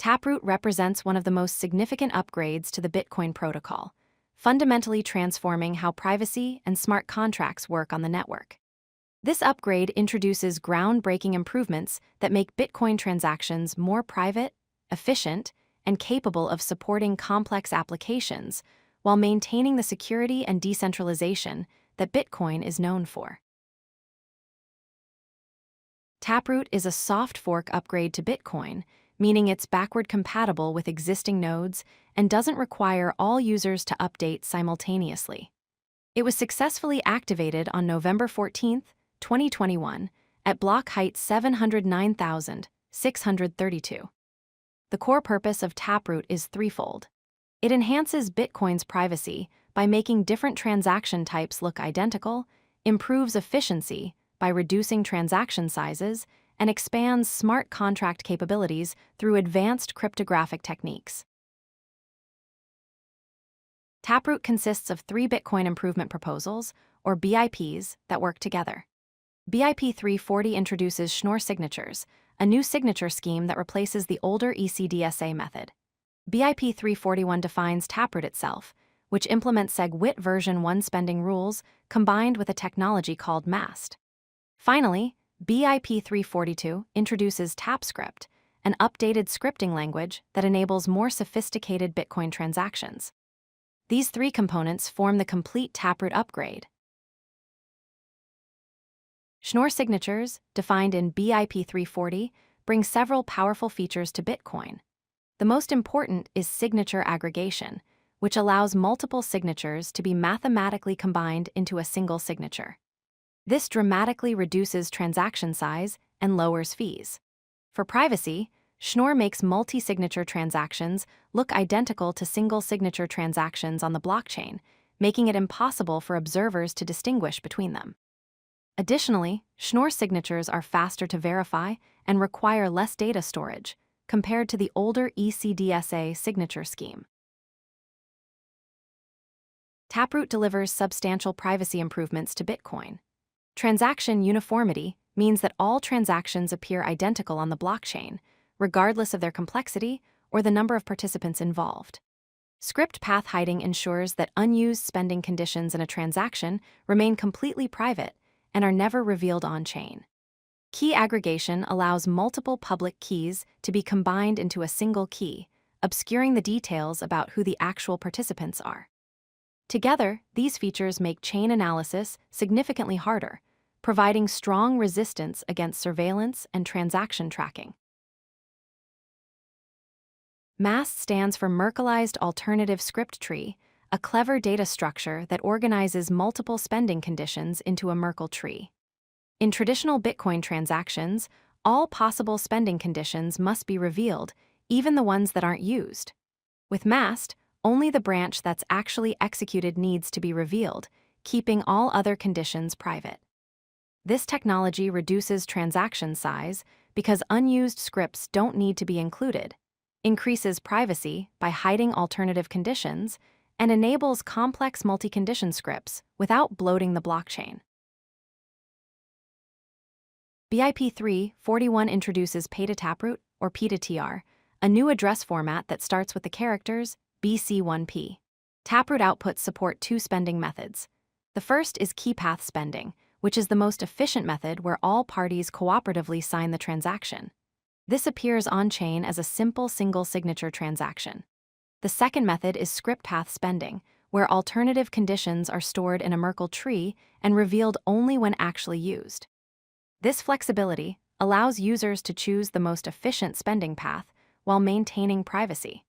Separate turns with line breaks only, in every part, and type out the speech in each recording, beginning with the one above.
Taproot represents one of the most significant upgrades to the Bitcoin protocol, fundamentally transforming how privacy and smart contracts work on the network. This upgrade introduces groundbreaking improvements that make Bitcoin transactions more private, efficient, and capable of supporting complex applications while maintaining the security and decentralization that Bitcoin is known for. Taproot is a soft fork upgrade to Bitcoin, meaning it's backward compatible with existing nodes and doesn't require all users to update simultaneously. It was successfully activated on November 14, 2021, at block height 709,632. The core purpose of Taproot is threefold. It enhances Bitcoin's privacy by making different transaction types look identical, improves efficiency by reducing transaction sizes, and expands smart contract capabilities through advanced cryptographic techniques. Taproot consists of 3 Bitcoin improvement proposals, or BIPs, that work together. BIP 340 introduces Schnorr Signatures, a new signature scheme that replaces the older ECDSA method. BIP 341 defines Taproot itself, which implements SegWit version 1 spending rules combined with a technology called MAST. Finally, BIP 342 introduces Tapscript, an updated scripting language that enables more sophisticated Bitcoin transactions. These 3 components form the complete Taproot upgrade. Schnorr Signatures, defined in BIP 340, bring several powerful features to Bitcoin. The most important is signature aggregation, which allows multiple signatures to be mathematically combined into a single signature. This dramatically reduces transaction size and lowers fees. For privacy, Schnorr makes multi-signature transactions look identical to single-signature transactions on the blockchain, making it impossible for observers to distinguish between them. Additionally, Schnorr signatures are faster to verify and require less data storage compared to the older ECDSA signature scheme. Taproot delivers substantial privacy improvements to Bitcoin. Transaction uniformity means that all transactions appear identical on the blockchain, regardless of their complexity or the number of participants involved. Script path hiding ensures that unused spending conditions in a transaction remain completely private and are never revealed on-chain. Key aggregation allows multiple public keys to be combined into a single key, obscuring the details about who the actual participants are. Together, these features make chain analysis significantly harder, providing strong resistance against surveillance and transaction tracking. MAST stands for Merkelized Alternative Script Tree, a clever data structure that organizes multiple spending conditions into a Merkle tree. In traditional Bitcoin transactions, all possible spending conditions must be revealed, even the ones that aren't used. With MAST, only the branch that's actually executed needs to be revealed, keeping all other conditions private. This technology reduces transaction size because unused scripts don't need to be included, increases privacy by hiding alternative conditions, and enables complex multi-condition scripts without bloating the blockchain. BIP 341 introduces Pay-to-Taproot, or P2TR, a new address format that starts with the characters BC1P. Taproot outputs support 2 spending methods. The first is keypath spending, which is the most efficient method where all parties cooperatively sign the transaction. This appears on-chain as a simple single-signature transaction. The second method is script path spending, where alternative conditions are stored in a Merkle tree and revealed only when actually used. This flexibility allows users to choose the most efficient spending path while maintaining privacy.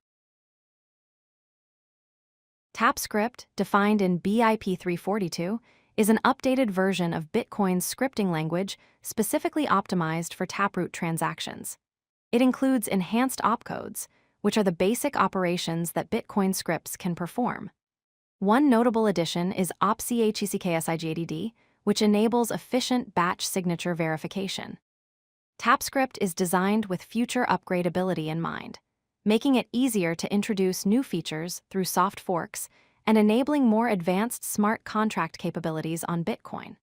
Tapscript, defined in BIP 342, is an updated version of Bitcoin's scripting language specifically optimized for Taproot transactions. It includes enhanced opcodes, which are the basic operations that Bitcoin scripts can perform. One notable addition is opcodes, which enables efficient batch signature verification. Tapscript is designed with future upgradability in mind, making it easier to introduce new features through soft forks and enabling more advanced smart contract capabilities on Bitcoin.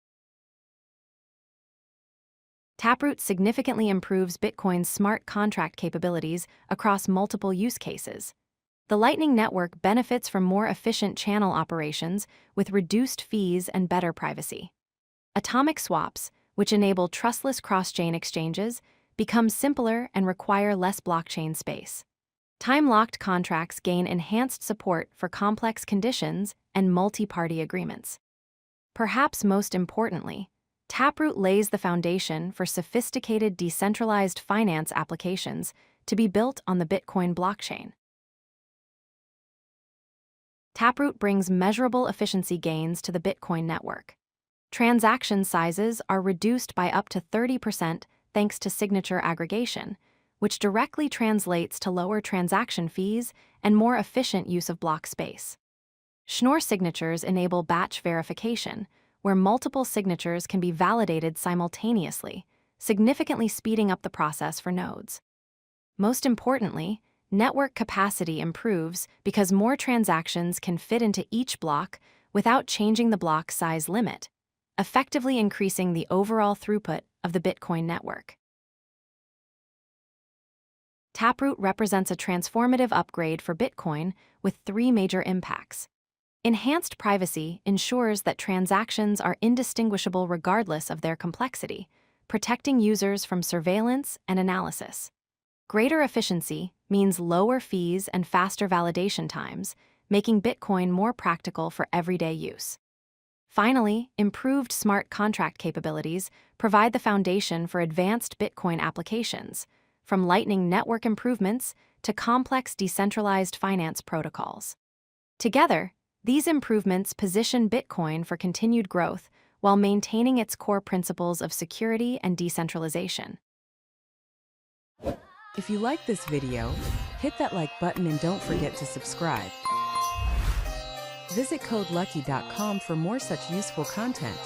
Taproot significantly improves Bitcoin's smart contract capabilities across multiple use cases. The Lightning Network benefits from more efficient channel operations with reduced fees and better privacy. Atomic swaps, which enable trustless cross-chain exchanges, become simpler and require less blockchain space. Time-locked contracts gain enhanced support for complex conditions and multi-party agreements. Perhaps most importantly, Taproot lays the foundation for sophisticated decentralized finance applications to be built on the Bitcoin blockchain. Taproot brings measurable efficiency gains to the Bitcoin network. Transaction sizes are reduced by up to 30% thanks to signature aggregation, which directly translates to lower transaction fees and more efficient use of block space. Schnorr Signatures enable batch verification, where multiple signatures can be validated simultaneously, significantly speeding up the process for nodes. Most importantly, network capacity improves because more transactions can fit into each block without changing the block size limit, effectively increasing the overall throughput of the Bitcoin network. Taproot represents a transformative upgrade for Bitcoin with three major impacts. Enhanced privacy ensures that transactions are indistinguishable regardless of their complexity, protecting users from surveillance and analysis. Greater efficiency means lower fees and faster validation times, making Bitcoin more practical for everyday use. Finally, improved smart contract capabilities provide the foundation for advanced Bitcoin applications, from Lightning Network improvements to complex decentralized finance protocols. Together, these improvements position Bitcoin for continued growth while maintaining its core principles of security and decentralization.
If you like this video, hit that like button and don't forget to subscribe. Visit codelucky.com for more such useful content.